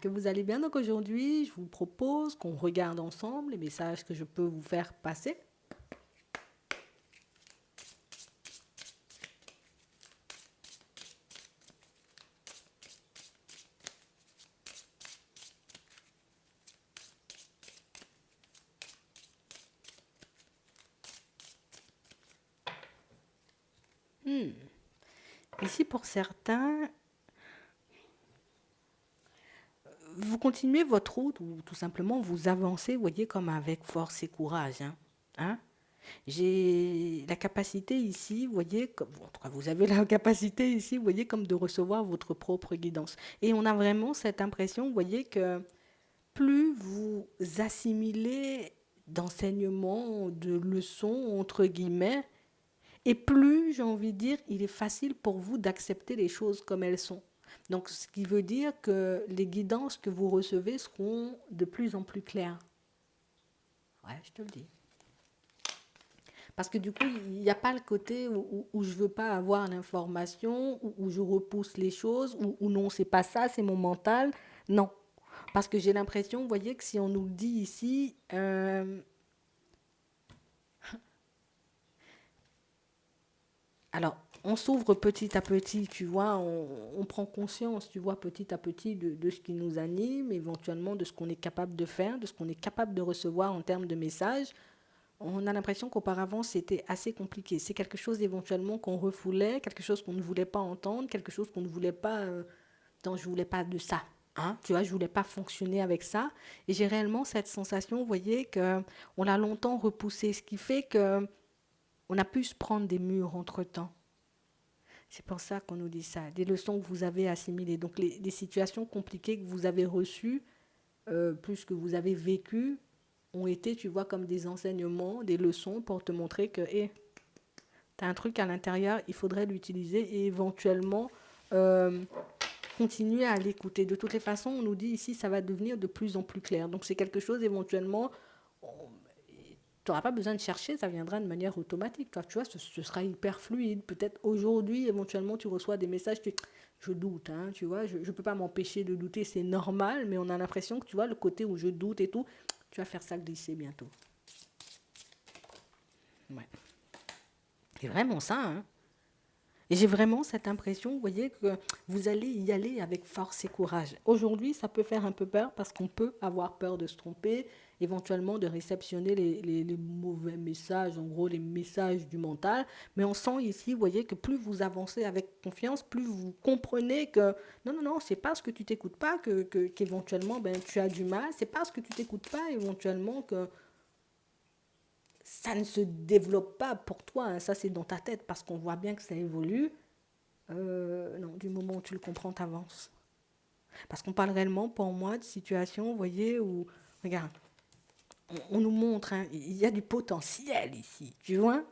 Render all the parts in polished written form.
que vous allez bien. Donc aujourd'hui, je vous propose qu'on regarde ensemble les messages que je peux vous faire passer. Ici, pour certains, vous continuez votre route ou tout simplement vous avancez, vous voyez, comme avec force et courage. Hein. J'ai la capacité ici, vous voyez, comme, en tout cas, vous avez la capacité ici, vous voyez, comme de recevoir votre propre guidance. Et on a vraiment cette impression, vous voyez, que plus vous assimilez d'enseignements, de leçons, entre guillemets, et plus, j'ai envie de dire, il est facile pour vous d'accepter les choses comme elles sont. Donc, ce qui veut dire que les guidances que vous recevez seront de plus en plus claires. Ouais, je te le dis. Parce que du coup, il n'y a pas le côté où je ne veux pas avoir l'information, où je repousse les choses, où non, c'est pas ça, c'est mon mental. Non. Parce que j'ai l'impression, vous voyez, que si on nous le dit ici, alors, on s'ouvre petit à petit, tu vois, on prend conscience, tu vois, petit à petit de ce qui nous anime, éventuellement de ce qu'on est capable de faire, de ce qu'on est capable de recevoir en termes de messages. On a l'impression qu'auparavant, c'était assez compliqué. C'est quelque chose éventuellement qu'on refoulait, quelque chose qu'on ne voulait pas entendre, quelque chose qu'on ne voulait pas... non, je ne voulais pas de ça. Hein, tu vois, je ne voulais pas fonctionner avec ça. Et j'ai réellement cette sensation, vous voyez, qu'on l'a longtemps repoussé, ce qui fait qu'on a pu se prendre des murs entre-temps. C'est pour ça qu'on nous dit ça. Des leçons que vous avez assimilées. Donc les situations compliquées que vous avez reçues, plus que vous avez vécues, ont été, tu vois, comme des enseignements, des leçons pour te montrer que hey, tu as un truc à l'intérieur, il faudrait l'utiliser et éventuellement euh, continuer à l'écouter. De toutes les façons, on nous dit ici, ça va devenir de plus en plus clair. Donc c'est quelque chose éventuellement, tu n'auras pas besoin de chercher, ça viendra de manière automatique. Toi, tu vois, ce sera hyper fluide. Peut-être aujourd'hui, éventuellement, tu reçois des messages, je doute, hein, tu vois, je ne peux pas m'empêcher de douter, c'est normal, mais on a l'impression que, tu vois, le côté où je doute et tout, tu vas faire ça glisser bientôt. Ouais. C'est vraiment ça, hein. Et j'ai vraiment cette impression, vous voyez, que vous allez y aller avec force et courage. Aujourd'hui, ça peut faire un peu peur parce qu'on peut avoir peur de se tromper, éventuellement de réceptionner les mauvais messages, en gros les messages du mental. Mais on sent ici, vous voyez, que plus vous avancez avec confiance, plus vous comprenez que non, non, non, c'est parce que tu t'écoutes pas qu'éventuellement ben, tu as du mal. C'est parce que tu t'écoutes pas éventuellement que ça ne se développe pas pour toi, hein. Ça c'est dans ta tête parce qu'on voit bien que ça évolue. Non, du moment où tu le comprends, t'avances. Parce qu'on parle réellement, pour moi, de situations, vous voyez, où, regarde, on nous montre, hein, il y a du potentiel ici, tu vois.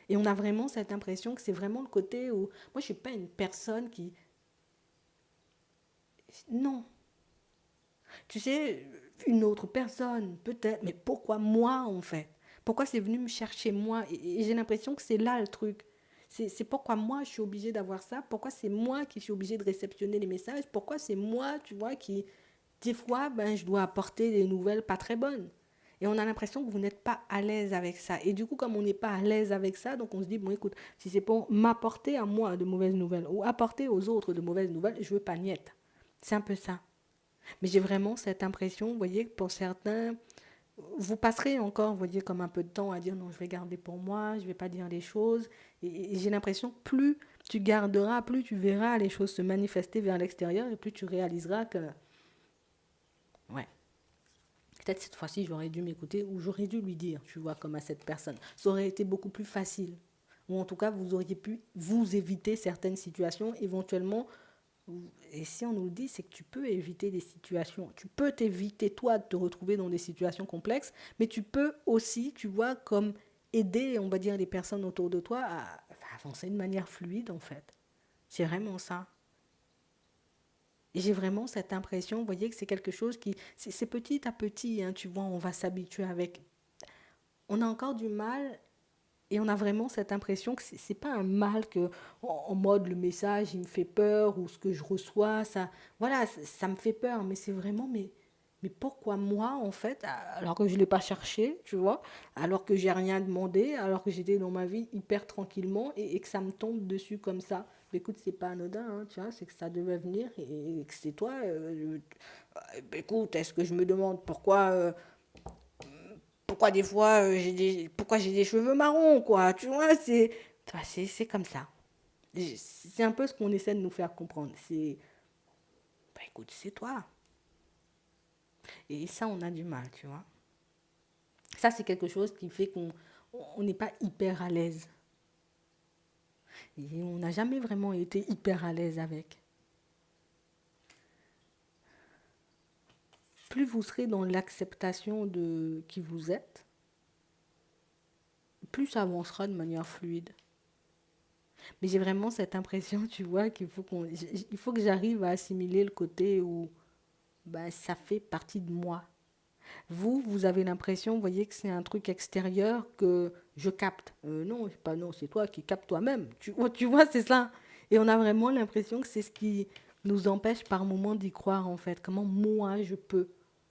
Et on a vraiment cette impression que c'est vraiment le côté où, moi je ne suis pas une personne qui... Non, tu sais, une autre personne, peut-être, mais pourquoi moi en fait? Pourquoi c'est venu me chercher moi? Et j'ai l'impression que c'est là le truc. C'est pourquoi moi je suis obligée d'avoir ça, pourquoi c'est moi qui suis obligée de réceptionner les messages, pourquoi c'est moi, tu vois, qui, des fois, ben, je dois apporter des nouvelles pas très bonnes. Et on a l'impression que vous n'êtes pas à l'aise avec ça. Et du coup, comme on n'est pas à l'aise avec ça, donc on se dit, bon écoute, si c'est pour m'apporter à moi de mauvaises nouvelles ou apporter aux autres de mauvaises nouvelles, je veux pas niette. C'est un peu ça. Mais j'ai vraiment cette impression, vous voyez, que pour certains, vous passerez encore, vous voyez, comme un peu de temps à dire non, je vais garder pour moi, je ne vais pas dire les choses. Et j'ai l'impression que plus tu garderas, plus tu verras les choses se manifester vers l'extérieur et plus tu réaliseras que, ouais, peut-être cette fois-ci j'aurais dû m'écouter ou j'aurais dû lui dire, tu vois, comme à cette personne. Ça aurait été beaucoup plus facile. Ou en tout cas, vous auriez pu vous éviter certaines situations, éventuellement. Et si on nous le dit, c'est que tu peux éviter des situations. Tu peux t'éviter, toi, de te retrouver dans des situations complexes, mais tu peux aussi, tu vois, comme aider, on va dire, les personnes autour de toi à avancer de manière fluide, en fait. C'est vraiment ça. Et j'ai vraiment cette impression, vous voyez, que c'est quelque chose qui... C'est petit à petit, hein, tu vois, on va s'habituer avec. On a encore du mal Et on a vraiment cette impression que c'est pas un mal que, en mode le message, il me fait peur, ou ce que je reçois, ça, voilà, ça me fait peur, mais c'est vraiment, mais pourquoi moi, en fait, alors que je l'ai pas cherché, tu vois, alors que j'ai rien demandé, alors que j'étais dans ma vie hyper tranquillement, et que ça me tombe dessus comme ça. Mais écoute, c'est pas anodin, hein, tu vois, c'est que ça devait venir, et que c'est toi. Écoute, est-ce que je me demande pourquoi des fois pourquoi j'ai des cheveux marrons, quoi, tu vois, c'est comme ça. C'est un peu ce qu'on essaie de nous faire comprendre. C'est, bah écoute, c'est toi. Et ça, on a du mal, tu vois. Ça, c'est quelque chose qui fait qu'on n'est pas hyper à l'aise. Et on n'a jamais vraiment été hyper à l'aise avec. Plus vous serez dans l'acceptation de qui vous êtes, plus ça avancera de manière fluide. Mais j'ai vraiment cette impression, tu vois, il faut que j'arrive à assimiler le côté où bah, ça fait partie de moi. Vous avez l'impression, vous voyez, que c'est un truc extérieur que je capte. Non, c'est pas non, c'est toi qui captes toi-même. Tu vois, c'est ça. Et on a vraiment l'impression que c'est ce qui nous empêche par moments d'y croire, en fait. Comment moi je peux.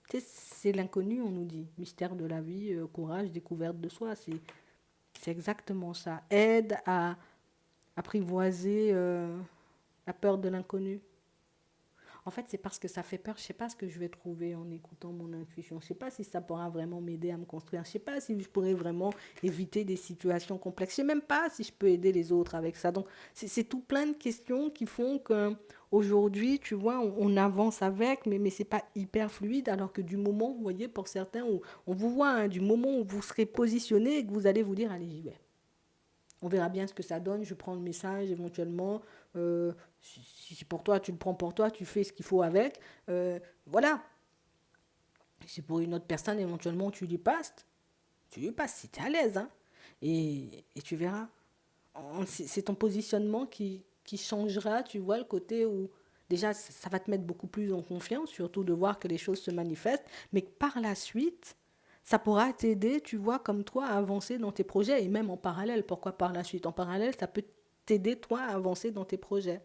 Tu sais, c'est l'inconnu, on nous dit. Mystère de la vie, courage, découverte de soi. C'est exactement ça. Aide à apprivoiser la peur de l'inconnu. En fait, c'est parce que ça fait peur. Je sais pas ce que je vais trouver en écoutant mon intuition. Je sais pas si ça pourra vraiment m'aider à me construire. Je sais pas si je pourrais vraiment éviter des situations complexes. Je sais même pas si je peux aider les autres avec ça. Donc, c'est tout plein de questions qui font que aujourd'hui, tu vois, on avance avec, mais c'est pas hyper fluide. Alors que du moment, vous voyez, pour certains, où on vous voit, hein, du moment où vous serez positionné et que vous allez vous dire, allez, j'y vais. On verra bien ce que ça donne. Je prends le message éventuellement. Si c'est pour toi, tu le prends pour toi, tu fais ce qu'il faut avec. Voilà. Si c'est pour une autre personne, éventuellement, tu lui passes. Tu lui passes si tu es à l'aise. Hein. Et tu verras. C'est ton positionnement qui changera, tu vois, le côté où déjà ça va te mettre beaucoup plus en confiance, surtout de voir que les choses se manifestent, mais que par la suite, ça pourra t'aider, tu vois, comme toi, à avancer dans tes projets, et même en parallèle. Pourquoi par la suite? En parallèle, ça peut t'aider, toi, à avancer dans tes projets.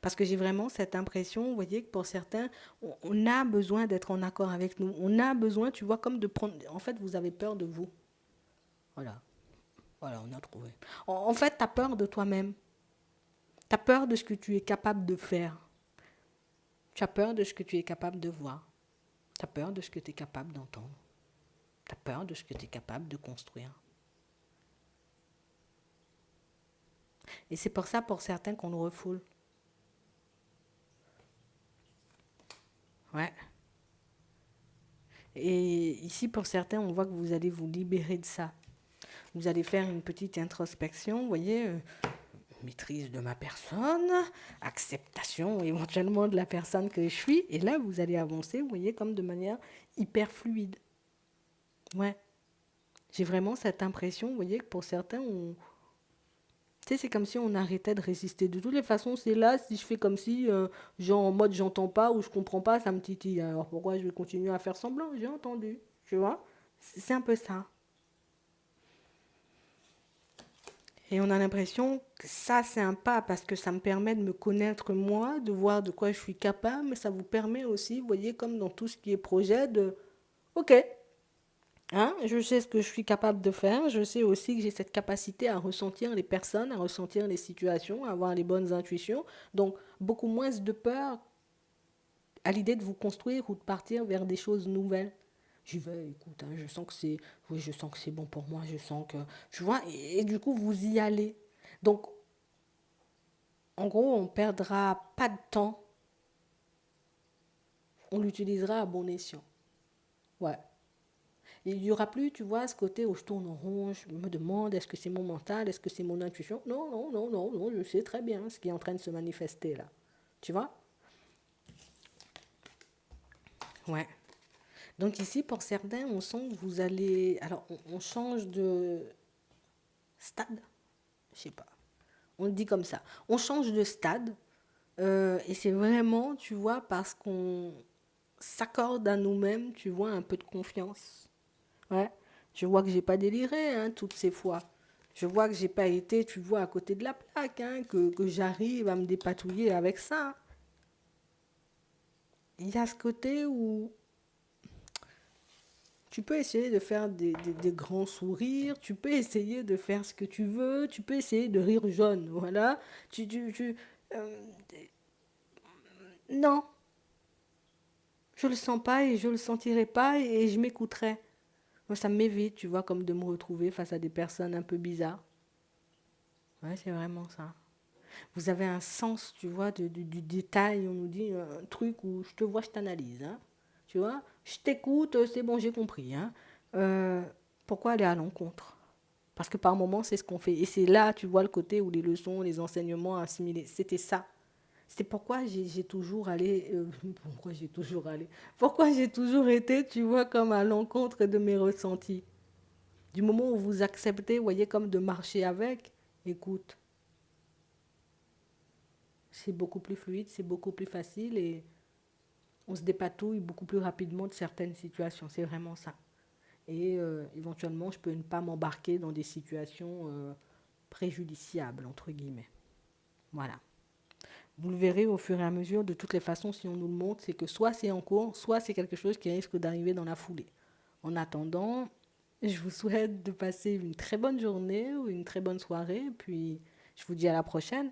Parce que j'ai vraiment cette impression, vous voyez, que pour certains, on a besoin d'être en accord avec nous. On a besoin, tu vois, comme de prendre... En fait, vous avez peur de vous. Voilà. Voilà, on a trouvé. En fait, tu as peur de toi-même. Tu as peur de ce que tu es capable de faire. Tu as peur de ce que tu es capable de voir. Tu as peur de ce que tu es capable d'entendre. Tu as peur de ce que tu es capable de construire. Et c'est pour ça, pour certains, qu'on le refoule. Ouais. Et ici, pour certains, on voit que vous allez vous libérer de ça. Vous allez faire une petite introspection, vous voyez, maîtrise de ma personne, acceptation éventuellement de la personne que je suis. Et là, vous allez avancer, vous voyez, comme de manière hyper fluide. Ouais. J'ai vraiment cette impression, vous voyez, que pour certains, tu sais, c'est comme si on arrêtait de résister. De toutes les façons, c'est là, si je fais comme si, genre en mode j'entends pas ou je comprends pas, ça me titille. Alors pourquoi je vais continuer à faire semblant? J'ai entendu, tu vois? C'est un peu ça. Et on a l'impression que ça, c'est un pas parce que ça me permet de me connaître moi, de voir de quoi je suis capable, mais ça vous permet aussi, vous voyez, comme dans tout ce qui est projet, de, ok, hein, je sais ce que je suis capable de faire, je sais aussi que j'ai cette capacité à ressentir les personnes, à ressentir les situations, à avoir les bonnes intuitions, donc beaucoup moins de peur à l'idée de vous construire ou de partir vers des choses nouvelles. J'y vais, écoute, hein, je sens que c'est, oui, je sens que c'est bon pour moi, je sens que, tu vois, et du coup vous y allez. Donc en gros, on perdra pas de temps, on l'utilisera à bon escient. Ouais. Et il n'y aura plus, tu vois, ce côté où je tourne en rond, je me demande est-ce que c'est mon mental, est-ce que c'est mon intuition. Non, non, non, non, non, je sais très bien ce qui est en train de se manifester là. Tu vois? Ouais. Donc ici, pour certains, on sent que vous allez... Alors, on change de stade, je sais pas. On le dit comme ça. On change de stade. Et c'est vraiment, tu vois, parce qu'on s'accorde à nous-mêmes, tu vois, un peu de confiance. Ouais. Je vois que j'ai pas déliré hein, toutes ces fois. Je vois que j'ai pas été, tu vois, à côté de la plaque, hein, que j'arrive à me dépatouiller avec ça. Il y a ce côté où tu peux essayer de faire des grands sourires, tu peux essayer de faire ce que tu veux, tu peux essayer de rire jaune, voilà. Euh, non, je le sens pas et je le sentirai pas et je m'écouterai. Moi, ça m'évite, tu vois, comme de me retrouver face à des personnes un peu bizarres. Ouais, c'est vraiment ça. Vous avez un sens, tu vois, du détail. On nous dit un truc où je te vois, je t'analyse. Hein. Tu vois, je t'écoute, c'est bon, j'ai compris. Hein. Euh, Pourquoi aller à l'encontre? Parce que par moments, c'est ce qu'on fait. Et c'est là, tu vois, le côté où les leçons, les enseignements assimilés, c'était ça. C'est pourquoi j'ai toujours allé. Pourquoi j'ai toujours allé. Pourquoi j'ai toujours été, tu vois, comme à l'encontre de mes ressentis. Du moment où vous acceptez, vous voyez, comme de marcher avec, écoute, c'est beaucoup plus fluide, c'est beaucoup plus facile et on se dépatouille beaucoup plus rapidement de certaines situations. C'est vraiment ça. Et éventuellement, je peux ne pas m'embarquer dans des situations préjudiciables, entre guillemets. Voilà. Vous le verrez au fur et à mesure, de toutes les façons, si on nous le montre, c'est que soit c'est en cours, soit c'est quelque chose qui risque d'arriver dans la foulée. En attendant, je vous souhaite de passer une très bonne journée ou une très bonne soirée, puis je vous dis à la prochaine.